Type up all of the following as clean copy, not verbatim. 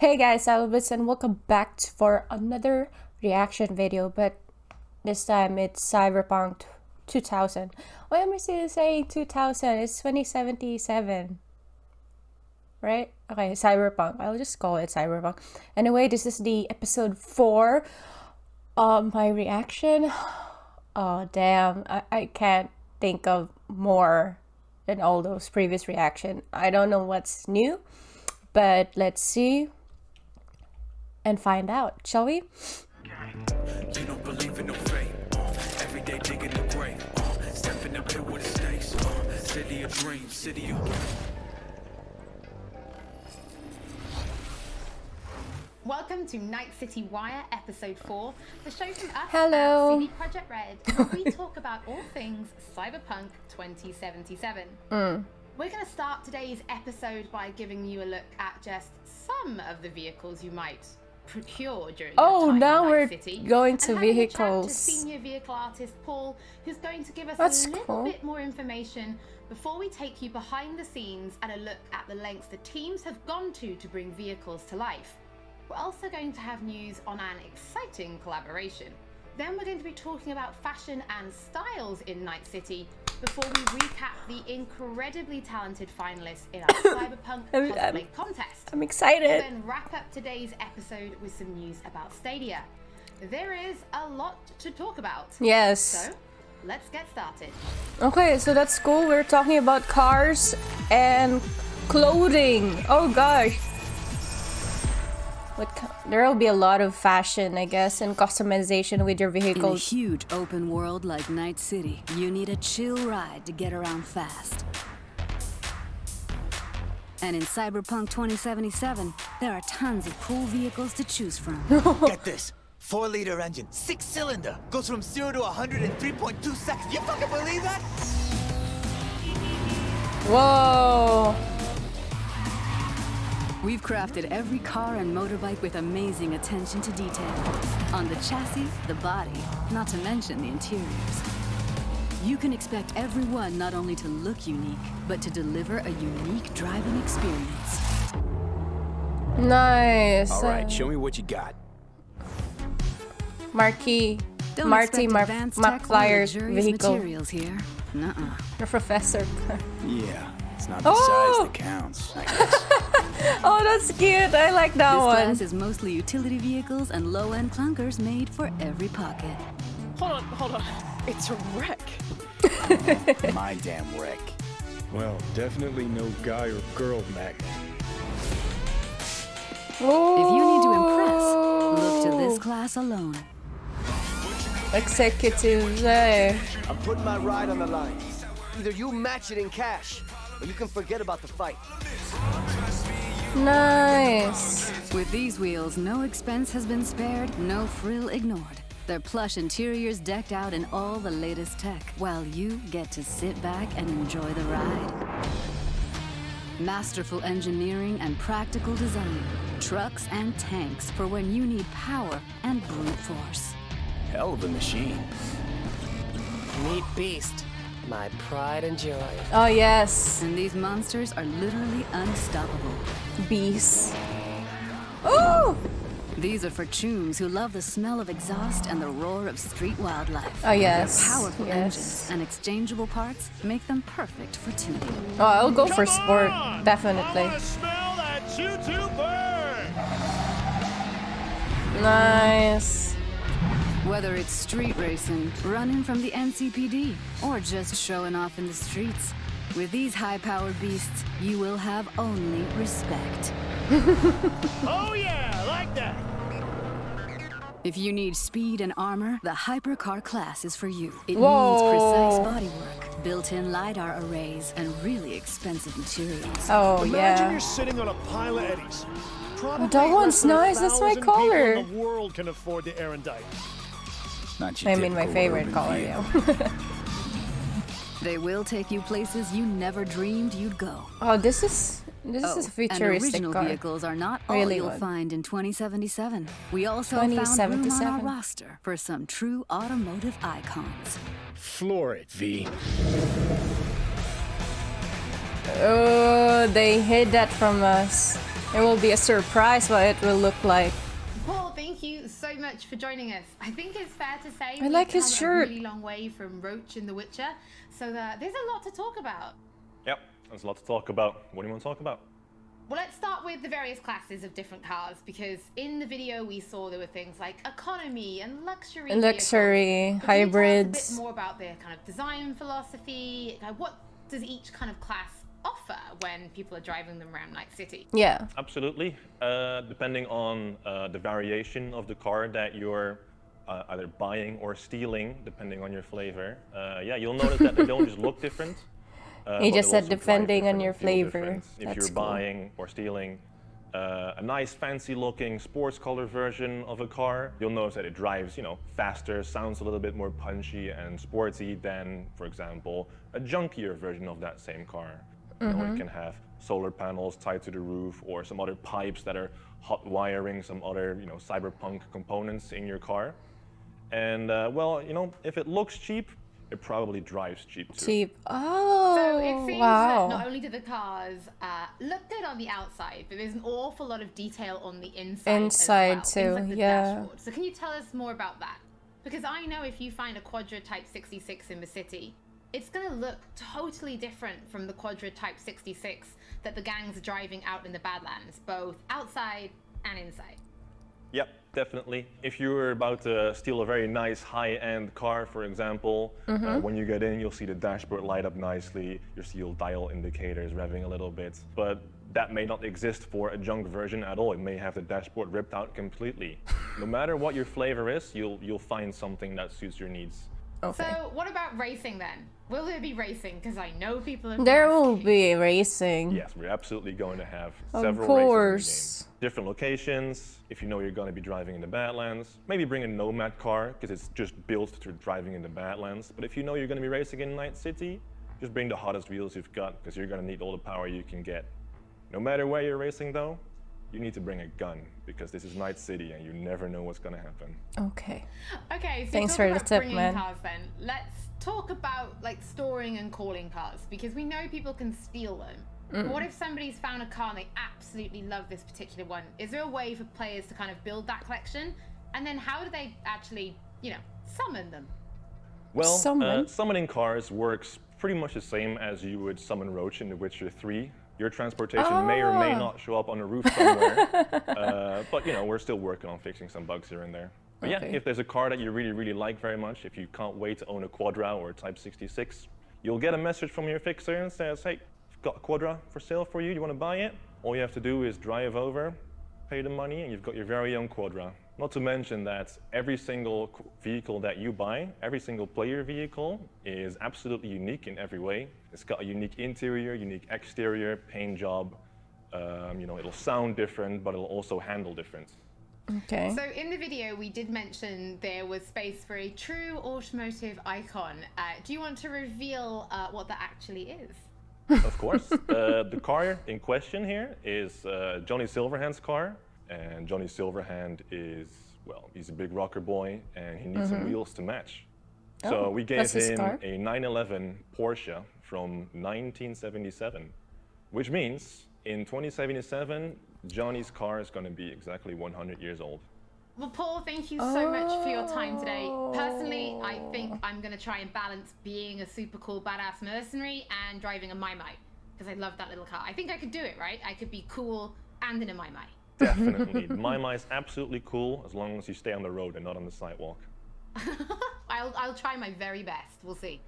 Hey guys, Albus and welcome back for another reaction video, but this time it's Cyberpunk 2000. Why am I still saying 2000? It's 2077, right? Okay, Cyberpunk. I'll just call it Cyberpunk. Anyway, this is the episode 4 of my reaction. Oh damn, I can't think of more than all those previous reaction. I don't know what's new, but let's see and find out, shall we? You don't believe in no fate. Every day digging the grave. Step in the pit with the stakes. City of dreams, city of... Welcome to Night City Wire, Episode 4, the show from us Hello. at CD Projekt Red, where we talk about all things Cyberpunk 2077. We're going to start today's episode by giving you a look at just some of the vehicles you might procure during your time now in we're Night City. going to and having a chat vehicles. to senior vehicle artist Paul, who's going to give us That's a little cool. bit more information before we take you behind the scenes and a look at the lengths the teams have gone to bring vehicles to life. We're also going to have news on an exciting collaboration. Then we're going to be talking about fashion and styles in Night City before we recap the incredibly talented finalists in our Cyberpunk Cosplay Contest. I'm We'll excited. then wrap up today's episode with some news about Stadia. There is a lot to talk about. Yes. So, let's get started. Okay, so that's cool. We're talking about cars and clothing. Oh gosh. There will be a lot of fashion, I guess, and customization with your In a vehicles. huge open world like Night City, you need a chill ride to get around fast. And in Cyberpunk 2077, there are tons of cool vehicles to choose from. Get this. 4-liter engine, 6-cylinder. Goes from 0 to 100 in 3.2 seconds. You fucking believe that? Whoa. We've crafted every car and motorbike with amazing attention to detail. On the chassis, the body, not to mention the interiors. You can expect every one not only to look unique, but to deliver a unique driving experience. Nice. All right, show me what you got. Marty Don't expect advanced tech or McFlyer's luxurious vehicle. materials here. Nuh-uh. The professor. Yeah, it's not the Oh! size that counts, I guess. Oh, that's cute. I like that This one. class is mostly utility vehicles and low-end clunkers made for every pocket. Hold on. It's a wreck. My damn wreck. Well, definitely no guy or girl magnet. If you need to impress, look to this class alone. Executives, eh? I'm putting my ride on the line. Either you match it in cash, or you can forget about the fight. Nice. With these wheels, no expense has been spared, no frill ignored. Their plush interiors decked out in all the latest tech, while you get to sit back and enjoy the ride. Masterful engineering and practical design. Trucks and tanks for when you need power and brute force. Hell of a machine. Meet Beast, my pride and joy. Oh yes. And these monsters are literally unstoppable. Beast. Oh! These are for chooms who love the smell of exhaust and the roar of street wildlife. Oh yes. Their powerful Yes. engines and exchangeable parts make them perfect for tuning. Oh, I'll go for sport. Definitely. Smell that choo-choo burn! Nice. Whether it's street racing, running from the NCPD, or just showing off in the streets, with these high-powered beasts, you will have only respect. Oh yeah, I like that! If you need speed and armor, the hypercar class is for you. It Whoa. needs precise bodywork, built-in LiDAR arrays, and really expensive materials. Oh Imagine yeah. you're sitting on a pile of eddies. Probably that one's less than nice, that's my 1,000 people color. in the world can afford the erudite. Not your I mean my typical favorite urban color, vehicle. yeah. They will take you places you never dreamed you'd go. Oh, this is a And futuristic original car. vehicles are not all Really you'll good. find in 2077. We also found room on 2077. our roster for some true automotive icons. Floor it, V. Oh, they hid that from us. It will be a surprise what it will look like. Paul, thank you so much for joining us. I think it's fair to say I like his come shirt. a really long way from Roach in The Witcher, so there's a lot to talk about. Yep, there's a lot to talk about. What do you want to talk about? Well, let's start with the various classes of different cars, because in the video we saw there were things like economy and luxury. Luxury, vehicles. But can you tell us hybrids. a bit more about their kind of design philosophy? Like, what does each kind of class offer when people are driving them around Night City? Yeah. Absolutely. Depending on the variation of the car that you're either buying or stealing, depending on your flavor, yeah, you'll notice that they don't just look different. He but just they'll said also drive depending on different your and feel flavor. different. If That's you're cool. buying or stealing a nice fancy looking sports color version of a car, you'll notice that it drives, you know, faster, sounds a little bit more punchy and sporty than, for example, a junkier version of that same car. You know, it can have solar panels tied to the roof or some other pipes that are hot wiring some other, you know, cyberpunk components in your car. And well, you know, if it looks cheap, it probably drives cheap too. Cheap. So Oh, it seems wow. that not only do the cars look good on the outside, but there's an awful lot of detail on the inside. Inside as well. too, Things like the yeah. dashboard. So can you tell us more about that? Because I know if you find a Quadra Type 66 in the city, it's going to look totally different from the Quadra Type 66 that the gangs are driving out in the Badlands, both outside and inside. Yep, definitely. If you're about to steal a very nice high-end car, for example, when you get in, you'll see the dashboard light up nicely. You'll see your dial indicators revving a little bit. But that may not exist for a junk version at all. It may have the dashboard ripped out completely. No matter what your flavor is, you'll find something that suits your needs. Okay. So what about racing then? Will there be racing? Because I know people are There will be racing. Yes, we're absolutely going to have Of several course. races in the game. Different locations. If you know you're going to be driving in the Badlands, maybe bring a Nomad car because it's just built to driving in the Badlands. But if you know you're going to be racing in Night City, just bring the hottest wheels you've got because you're going to need all the power you can get. No matter where you're racing though, you need to bring a gun because this is Night City and you never know what's going to happen. Okay. Okay, so Thanks talk for the about tip, bringing man. cars then. Let's talk about like storing and calling cars because we know people can steal them. But what if somebody's found a car and they absolutely love this particular one? Is there a way for players to kind of build that collection? And then how do they actually, you know, summon them? Well, Summon? summoning cars works pretty much the same as you would summon Roach in The Witcher 3. Your transportation may or may not show up on a roof somewhere, but you know, we're still working on fixing some bugs here and there. But yeah, Okay. if there's a car that you really, really like very much, if you can't wait to own a Quadra or a Type 66, you'll get a message from your fixer and says, hey, I've got a Quadra for sale for you, you want to buy it? All you have to do is drive over, pay the money, and you've got your very own Quadra. Not to mention that every single vehicle that you buy, every single player vehicle, is absolutely unique in every way. It's got a unique interior, unique exterior, paint job. You know, it'll sound different, but it'll also handle different. Okay. So in the video, we did mention there was space for a true automotive icon. Do you want to reveal what that actually is? Of course. The car in question here is Johnny Silverhand's car. And Johnny Silverhand is, well, he's a big rocker boy and he needs some wheels to match. So we gave that's his him car? a 911 Porsche from 1977, which means in 2077, Johnny's car is going to be exactly 100 years old. Well, Paul, thank you so much for your time today. Personally, I think I'm going to try and balance being a super cool badass mercenary and driving a Mai Mai because I love that little car. I think I could do it, right? I could be cool and in a Mai Mai. Definitely. My is absolutely cool as long as you stay on the road and not on the sidewalk. I'll try my very best. We'll see.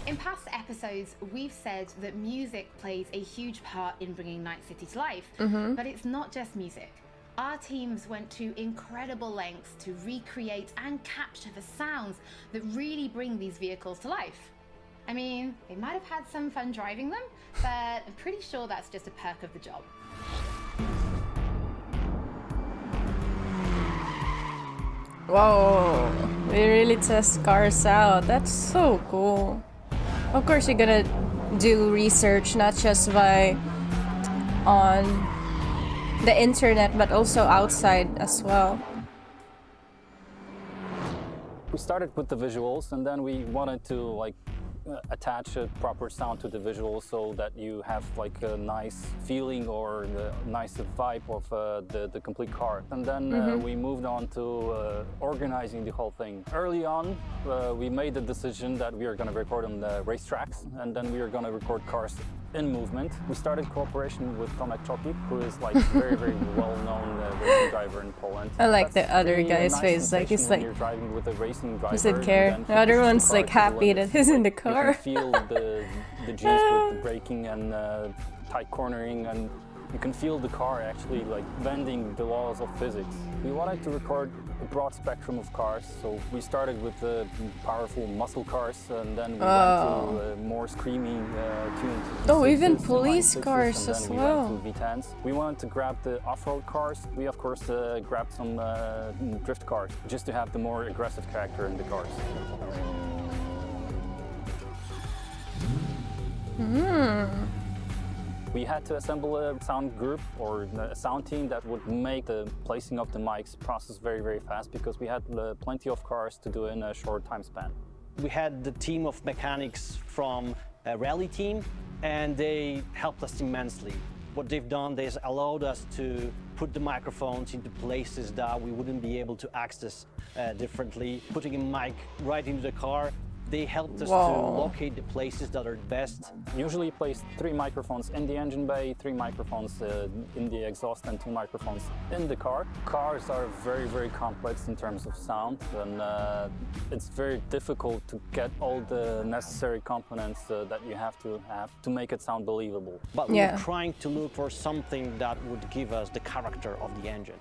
In past episodes, we've said that music plays a huge part in bringing Night City to life, but it's not just music. Our teams went to incredible lengths to recreate and capture the sounds that really bring these vehicles to life. I mean, they might have had some fun driving them, but I'm pretty sure that's just a perk of the job. Whoa. We really test cars out. That's so cool. Of course, you're gonna do research not just on the internet, but also outside as well. We started with the visuals and then we wanted to like attach a proper sound to the visual so that you have like a nice feeling or a nice vibe of the complete car. And then we moved on to organizing the whole thing. Early on, we made the decision that we are going to record on the racetracks, and then we are going to record cars in movement. We started cooperation with Tomek Choki, who is like very, very well-known racing driver in Poland. I like That's the other really a guy's nice face, like he's sensation when like you're driving with a racing driver. doesn't care. And The then he other pushes one's the like car to the happy that limits. he's in the You car. can feel the G's with the braking and tight cornering, and you can feel the car actually like bending the laws of physics. We wanted to record a broad spectrum of cars, so we started with the powerful muscle cars, and then we went to more screamy tuned V6s, even to police 996s, cars and as then well. we went to V10s. We wanted to grab the off-road cars. We of course grabbed some drift cars, just to have the more aggressive character in the cars. We had to assemble a sound group or a sound team that would make the placing of the mics process very, very fast, because we had plenty of cars to do in a short time span. We had the team of mechanics from a rally team, and they helped us immensely. What they've done, they allowed us to put the microphones into places that we wouldn't be able to access differently. Putting a mic right into the car, they helped us to locate the places that are best. Usually place 3 microphones in the engine bay, 3 microphones in the exhaust, and 2 microphones in the car. Cars are very, very complex in terms of sound, and it's very difficult to get all the necessary components that you have to make it sound believable. But we were trying to look for something that would give us the character of the engine.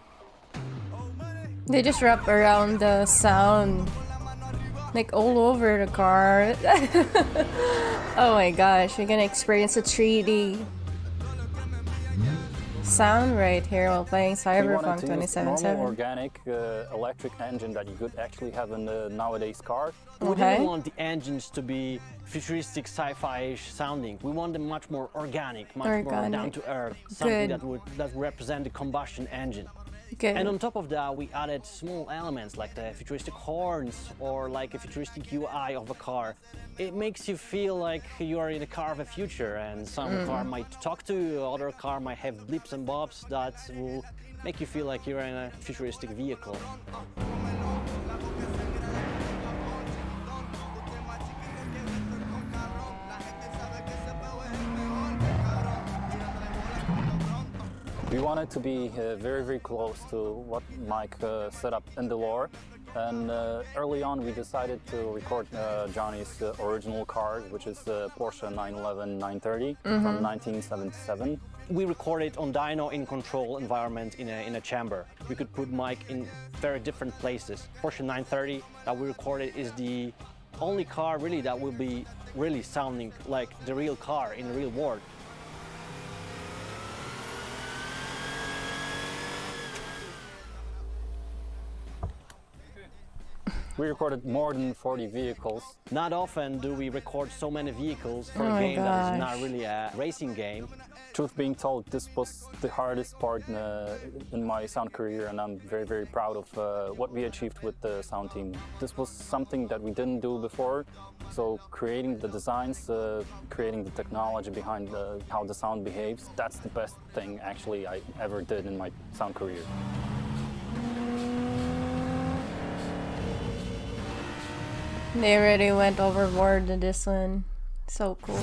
They just wrap around the sound like all over the car. Oh my gosh, you're gonna experience a 3D sound right here while playing Cyberpunk 2077. Normal organic electric engine that you could actually have in the nowadays car. We didn't want the engines to be futuristic sci-fi-ish sounding. We want them much more organic, much more down to earth, something that would represent the combustion engine. And on top of that, we added small elements like the futuristic horns or like a futuristic UI of a car. It makes you feel like you are in a car of the future, and some car might talk to you, other car might have blips and bobs that will make you feel like you're in a futuristic vehicle. We wanted to be very, very close to what Mike set up in the lore, and early on we decided to record Johnny's original car, which is the Porsche 911 930 from 1977. We recorded on dyno in control environment in a chamber. We could put Mike in very different places. Porsche 930 that we recorded is the only car really that will be really sounding like the real car in the real world. We recorded more than 40 vehicles. Not often do we record so many vehicles for a game that is not really a racing game. Truth being told, this was the hardest part in my sound career, and I'm very, very proud of what we achieved with the sound team. This was something that we didn't do before, so creating the designs, creating the technology behind how the sound behaves, that's the best thing actually I ever did in my sound career. They already went overboard to this one. So cool.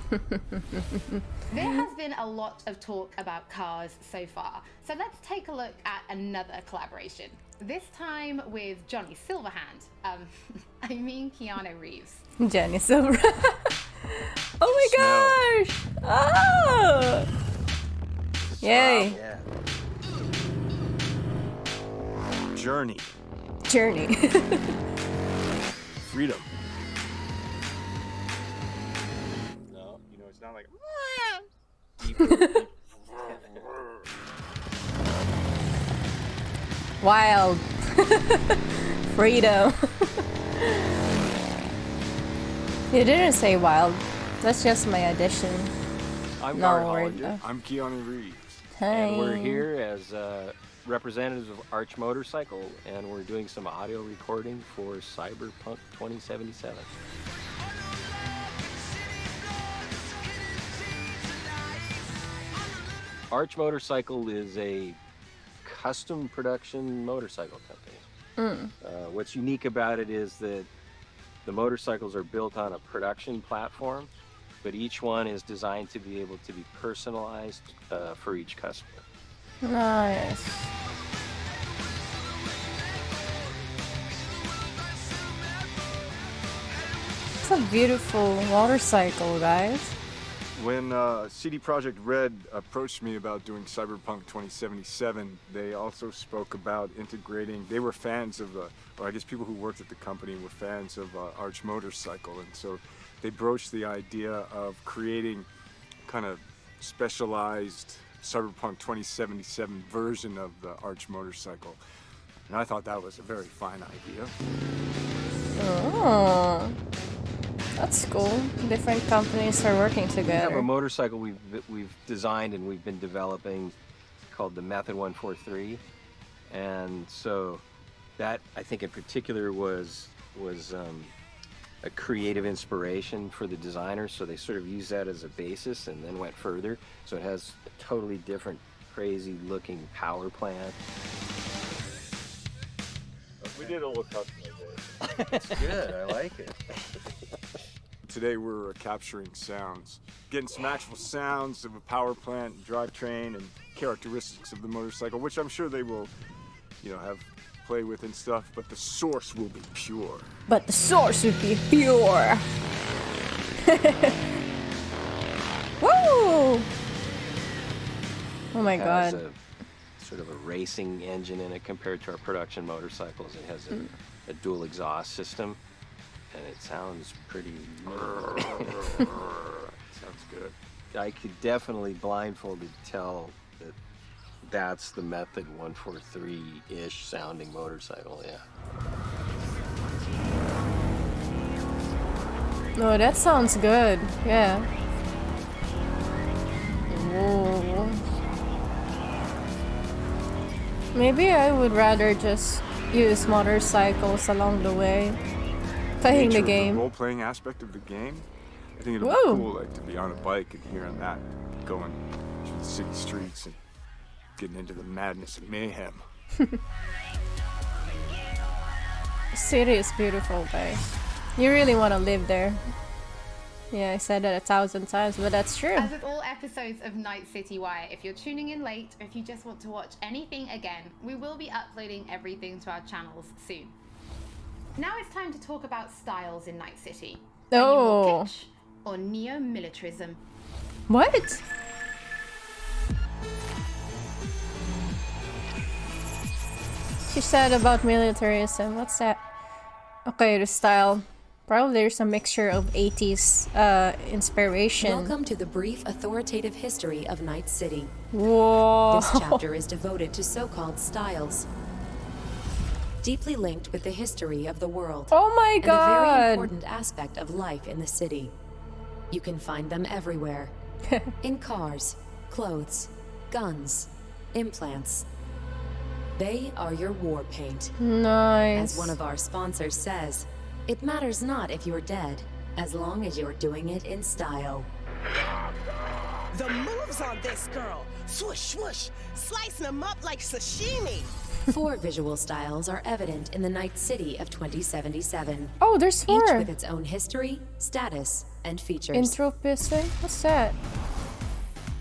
There has been a lot of talk about cars so far, so let's take a look at another collaboration. This time with Johnny Silverhand. I mean Keanu Reeves. Johnny Silverhand. Oh my gosh! Oh! Yay! Yeah. Journey. Journey. Freedom. No, you know, it's not like Wild. Freedom. You didn't say wild. That's just my addition. I'm No Art word, Hollinger. I'm Keanu Reeves. And we're here as representatives of Arch Motorcycle, and we're doing some audio recording for Cyberpunk 2077. Arch Motorcycle is a custom production motorcycle company. What's unique about it is that the motorcycles are built on a production platform, but each one is designed to be able to be personalized for each customer. Nice. It's a beautiful motorcycle, guys. When CD Projekt Red approached me about doing Cyberpunk 2077, they also spoke about integrating, they were fans of, or I guess people who worked at the company were fans of Arch Motorcycle, and so they broached the idea of creating kind of specialized Cyberpunk 2077 version of the Arch Motorcycle. And I thought that was a very fine idea. Oh. That's cool. Different companies are working together. We have a motorcycle we've designed and we've been developing called the Method 143, and so that I think in particular was a creative inspiration for the designers. So they sort of used that as a basis and then went further. So it has a totally different, crazy-looking power plant. We did a little customization. It's good. I like it. Today we're capturing sounds, getting some actual sounds of a power plant, drivetrain, and characteristics of the motorcycle, which I'm sure they will, have play with and stuff, but the source will be pure. But the source will be pure. Woo! Oh my god. It has a sort of a racing engine in it compared to our production motorcycles. It has a dual exhaust system. And it sounds pretty... Sounds good. I could definitely blindfolded tell that that's the Method 143-ish sounding motorcycle, yeah. No, that sounds good. Yeah. Whoa. Maybe I would rather just use motorcycles along the way. Playing the game. The role-playing aspect of the game, I think it'll be cool, like to be on a bike and hearing that, going through the city streets and getting into the madness and mayhem. The city is beautiful, guys. You really want to live there. Yeah, I said that 1,000 times, but that's true. As with all episodes of Night City Wire, if you're tuning in late or if you just want to watch anything again, we will be uploading everything to our channels soon. Now it's time to talk about styles in Night City. Oh. Kitsch or neo-militarism. What? She said about militarism. What's that? Okay, the style. Probably there's a mixture of 80s inspiration. Welcome to the brief authoritative history of Night City. Whoa. This chapter is devoted to so-called styles, deeply linked with the history of the world. Oh my god! And a very important aspect of life in the city. You can find them everywhere. In cars, clothes, guns, implants. They are your war paint. Nice. As one of our sponsors says, it matters not if you're dead, as long as you're doing it in style. The moves on this girl. Swoosh, swoosh. Slicing them up like sashimi. 4 visual styles are evident in the Night City of 2077. Oh, there's 4. Each with its own history, status, and features. Intro piston? What's that?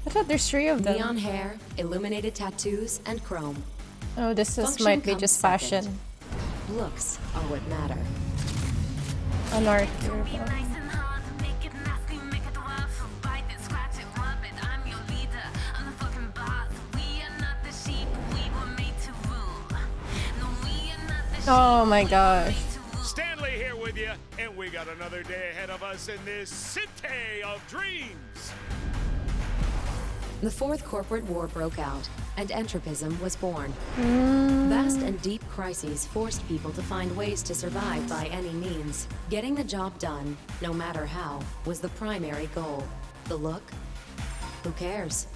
I thought there's 3 of them. Neon hair, illuminated tattoos, and chrome. Oh, this might be just fashion. Second. Looks are what matter. An art. Oh my gosh. Stanley here with you, and we got another day ahead of us in this city of dreams. The 4th corporate war broke out, and entropism was born. Vast and deep crises forced people to find ways to survive by any means. Getting the job done, no matter how, was the primary goal. The look? Who cares?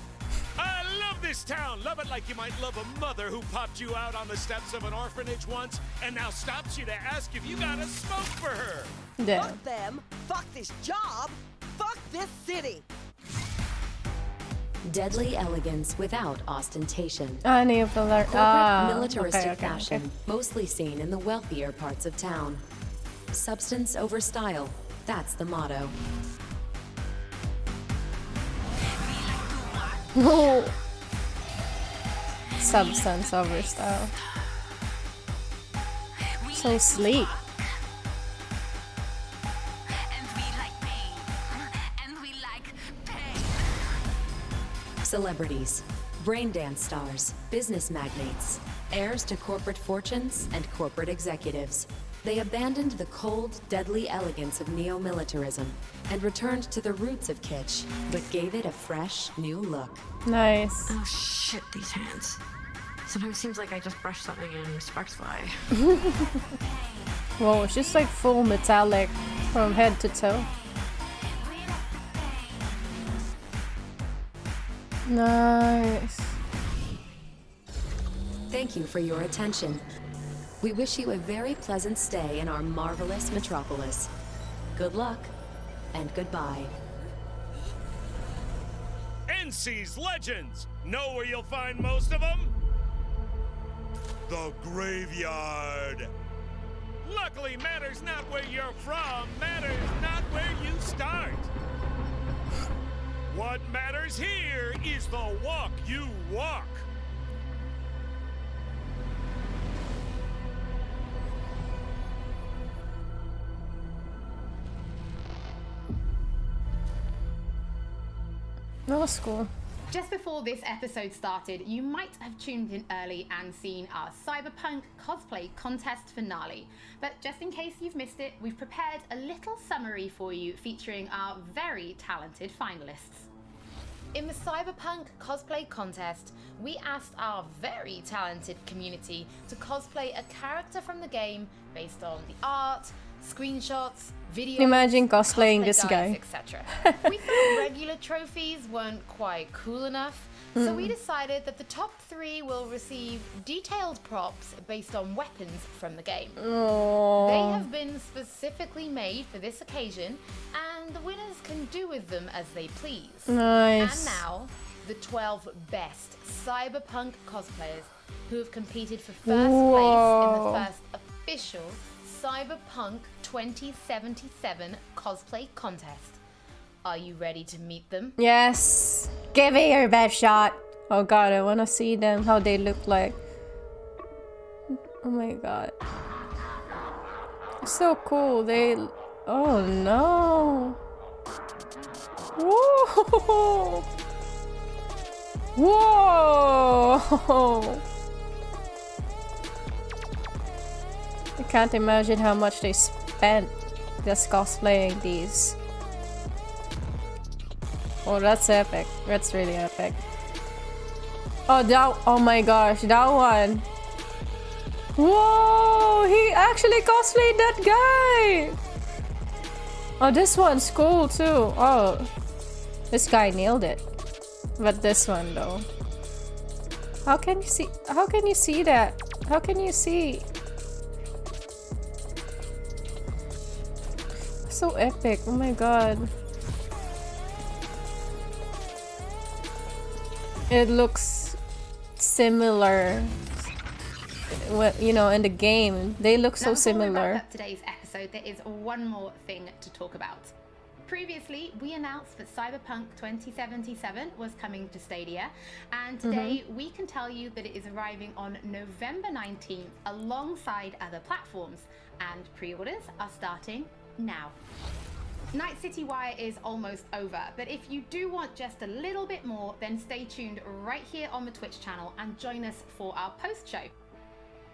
I love this town. Love it like you might love a mother who popped you out on the steps of an orphanage once and now stops you to ask if you got a smoke for her. Yeah. Fuck them. Fuck this job. Fuck this city. Deadly elegance without ostentation. Corporate Militaristic fashion, mostly seen in the wealthier parts of town. Substance over style, that's the motto. Substance over style. So sleek. Celebrities, brain dance stars, business magnates, heirs to corporate fortunes and corporate executives. They abandoned the cold, deadly elegance of neo-militarism and returned to the roots of kitsch, but gave it a fresh, new look. Nice. Oh shit, these hands. Sometimes it seems like I just brushed something and sparks fly. Whoa, it's just like full metallic from head to toe. Nice. Thank you for your attention. We wish you a very pleasant stay in our marvelous metropolis. Good luck, and goodbye. NC's Legends! Know where you'll find most of them? The graveyard! Luckily, matters not where you're from, matters not where you start. What matters here is the walk you walk. That was cool. Just before this episode started, you might have tuned in early and seen our Cyberpunk Cosplay Contest finale. But just in case you've missed it, we've prepared a little summary for you featuring our very talented finalists. In the Cyberpunk Cosplay Contest, we asked our very talented community to cosplay a character from the game based on the art, screenshots, videos, Imagine cosplaying cosplay this guy. etc. We thought regular trophies weren't quite cool enough, so we decided that the top 3 will receive detailed props based on weapons from the game. Aww. They have been specifically made for this occasion, and the winners can do with them as they please. Nice. And now, the 12 best Cyberpunk cosplayers who have competed for first place in the first official Cyberpunk 2077 Cosplay Contest. Are you ready to meet them? Yes. Give me your best shot. Oh god, I want to see them, how they look like. Oh my god. It's so cool. They... Oh no. Whoa. Whoa. I can't imagine how much they spent just cosplaying these. Oh, that's epic. That's really epic. Oh, that... Oh my gosh, that one. Whoa! He actually cosplayed that guy! Oh, this one's cool too. Oh. This guy nailed it. But this one though. How can you see... How can you see that? How can you see... So epic, oh my god. It looks similar. You know, in the game, they look so similar. Before we wrap up today's episode, there is one more thing to talk about. Previously, we announced that Cyberpunk 2077 was coming to Stadia, and today we can tell you that it is arriving on November 19th alongside other platforms, and pre-orders are starting now. Night City Wire is almost over, but if you do want just a little bit more, then stay tuned right here on the Twitch channel and join us for our post show.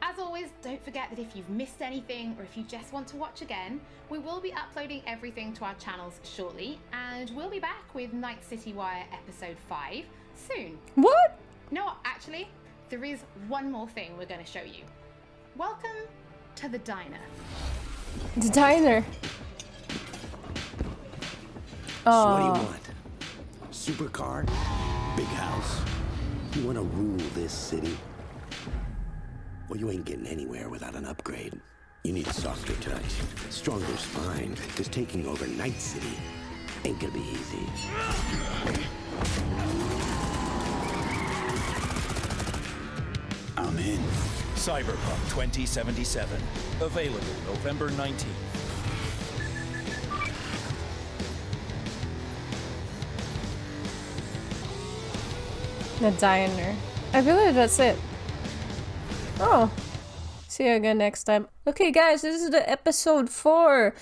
As always, don't forget that if you've missed anything or if you just want to watch again, we will be uploading everything to our channels shortly, and we'll be back with Night City Wire episode 5 soon. What? No, actually, there is one more thing we're going to show you. Welcome to the diner. The diner. So what do you want? Supercar? Big house? You want to rule this city? Well, you ain't getting anywhere without an upgrade. You need a softer touch, stronger spine, because taking over Night City ain't gonna be easy. I'm in. Cyberpunk 2077. Available November 19th. The diner. I believe that's it. Oh. See you again next time. Okay, guys, this is the episode 4.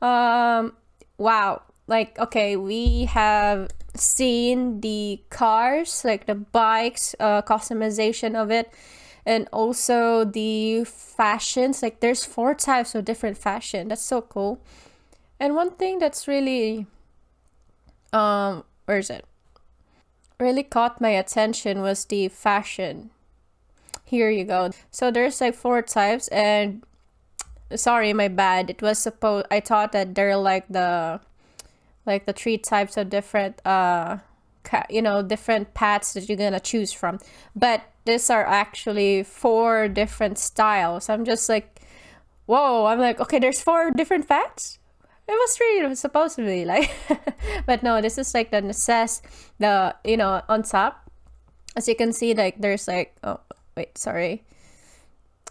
Wow. Like, okay, we have seen the cars, like the bikes, customization of it, and also the fashions. Like, there's 4 types of different fashion. That's so cool. And one thing that's really, where is it? Really caught my attention was the fashion. Here you go. So there's like 4 types, and sorry, my bad. It was supposed, I thought that they're like the 3 types of different different paths that you're gonna choose from, but these are actually 4 different styles. I'm just like, whoa. I'm like, okay, there's 4 different paths. It was really supposed to be like but no, this is like the on top, as you can see. Like, there's like, oh wait, sorry,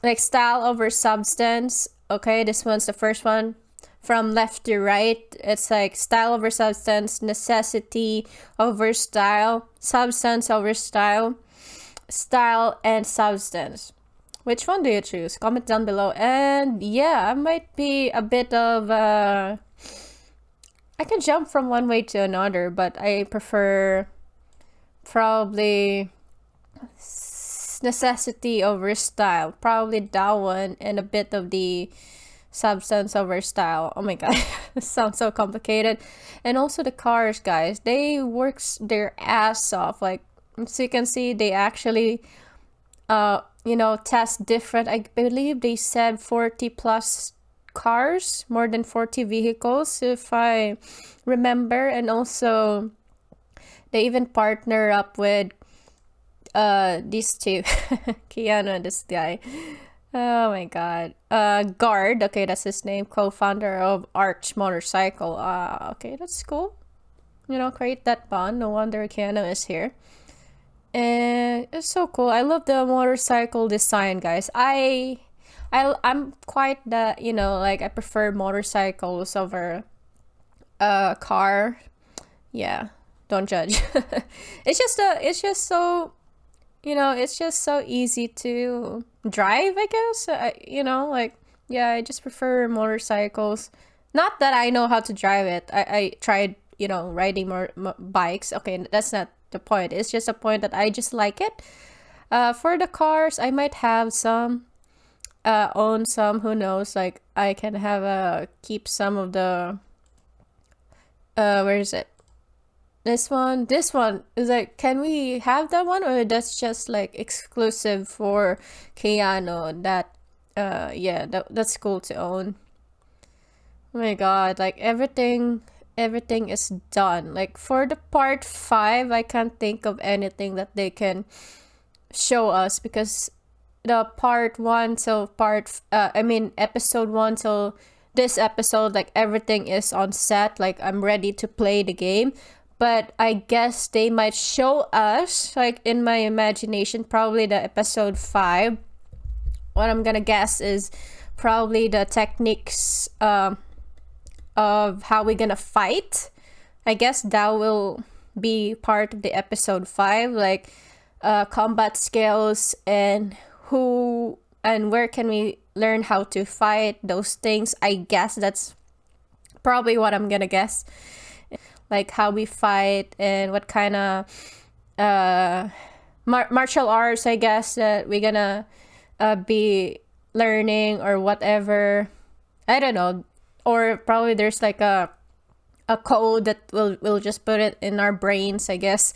like style over substance. Okay, this one's the first one. From left to right, it's like style over substance, necessity over style, substance over style, style and substance. Which one do you choose? Comment down below. And yeah, I might be a bit of I can jump from one way to another, but I prefer probably necessity over style. Probably that one, and a bit of the substance over style. Oh my god, this sounds so complicated. And also the cars, guys, they work their ass off. Like, so you can see, they actually test different, I believe they said 40 plus cars, more than 40 vehicles if I remember. And also they even partner up with these 2 Keanu and this guy. Oh my god. Guard, okay, that's his name, co-founder of Arch Motorcycle. Okay, that's cool. Create that bond. No wonder Keanu is here. And it's so cool. I love the motorcycle design, guys. I'm quite the, like, I prefer motorcycles over car. Yeah, don't judge. it's just so, it's just so easy to drive, I guess. Like, yeah, I just prefer motorcycles. Not that I know how to drive it. I tried, riding more bikes. Okay, that's not the point. It's just a point that I just like it. For the cars, I might have some, own some, who knows. Like, I can have keep some of the where is it? This one is like, can we have that one, or that's just like exclusive for Keanu? That yeah, that's cool to own. Oh my god, like everything is done. Like, for the part 5, I can't think of anything that they can show us, because the part 1 till episode 1 till this episode, like, everything is on set. Like, I'm ready to play the game. But I guess they might show us, like, in my imagination, probably the episode 5. What I'm gonna guess is probably the techniques of how we're gonna fight. I guess that will be part of the episode 5, like combat skills and who and where can we learn how to fight, those things. I guess that's probably what I'm gonna guess, like how we fight and what kind of martial arts, I guess, that we're gonna be learning or whatever. I don't know. Or probably there's like a code that we'll just put it in our brains, I guess,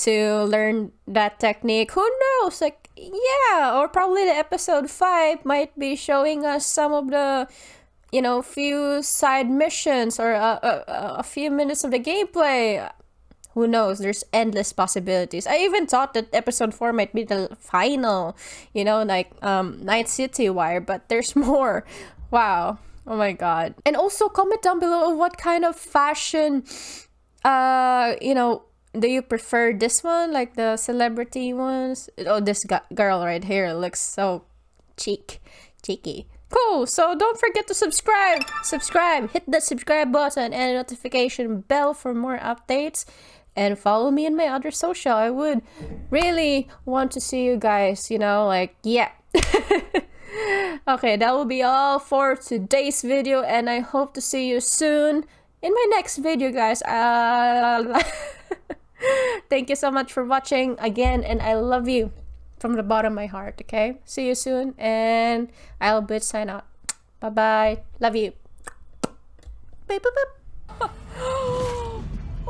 to learn that technique. Who knows? Like, yeah. Or probably the episode 5 might be showing us some of the, few side missions or a few minutes of the gameplay. who knows? There's endless possibilities. I even thought that episode 4 might be the final, you know, like Night City wire, but there's more. Wow. Oh my god. And also comment down below what kind of fashion, you know, do you prefer? This one, like the celebrity ones? Oh, this girl right here looks so cheeky. Cool. So don't forget to subscribe. Hit the subscribe button and notification bell for more updates, and follow me in my other social. I would really want to see you guys, you know, like, yeah. Okay, that will be all for today's video, and I hope to see you soon in my next video, guys. Thank you so much for watching again, and I love you from the bottom of my heart. Okay, see you soon, and I'll sign out. Bye bye. Love you. Beep, beep, beep.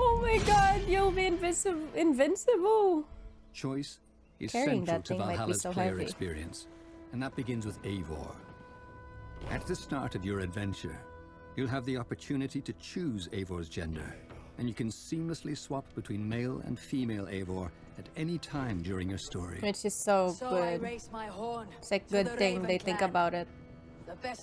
Oh my god, you'll be invincible. Choice is Carrying central that to thing might be Valhalla's so player heavy. experience, and that begins with Eivor. At the start of your adventure, you'll have the opportunity to choose Eivor's gender, and you can seamlessly swap between male and female Eivor at any time during your story. Which is so good. It's like good thing they think about it. The best